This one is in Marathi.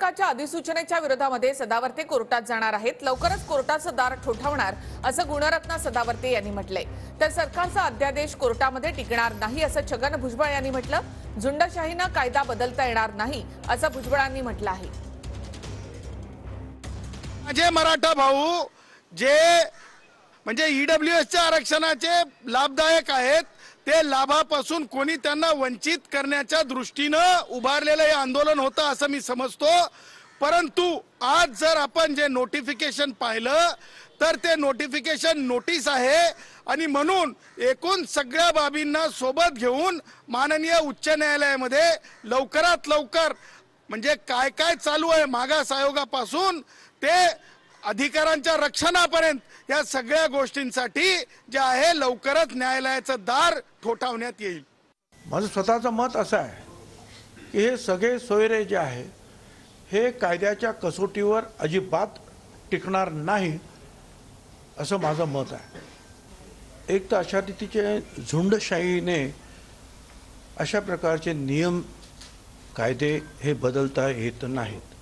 विधेयकाच्या अधिसूचनेच्या विरोधामध्ये सदावर्ते कोर्टात जाणार आहेत। लवकरच कोर्टाचं दार ठोठावणार असं गुणरत्न सदावर्ते यांनी म्हटलंय। तर सरकारचा अध्यादेश कोर्टामध्ये टिकणार नाही असं छगन भुजबळ यांनी म्हटलं। झुंडशाहीनं कायदा बदलता येणार नाही असं भुजबळांनी म्हटलं आहे। माझे मराठा भाऊ जे म्हणजे ईडब्ल्यूएसच्या आरक्षणाचे लाभदायक आहेत, ते लाभापासून कोणी त्यांना वंचित करण्याच्या दृष्टीनं उभारलेलं हे आंदोलन होतं असं मी समजतो। परंतु आज जर आपण जे नोटिफिकेशन पाहिलं तर ते नोटिफिकेशन नोटीस आहे आणि म्हणून एकूण सगळ्या बाबींना सोबत घेऊन माननीय उच्च न्यायालयामध्ये लवकरात लवकर म्हणजे काय काय चालू आहे मागास आयोगापासून ते अधिकारांच्या रक्षणापर्यंत या सगळ्या गोष्टींसाठी जे आहे लवकरच न्यायालयाचं दार ठोठावण्यात येईल। माझं स्वतःचं मत असं आहे की हे सगळे सोयरे जे आहे हे कायद्याच्या कसोटीवर अजिबात टिकणार नाही असं माझं मत आहे। एक तर अशा रीतीचे झुंडशाहीने अशा प्रकारचे नियम कायदे हे बदलता येत नाहीत।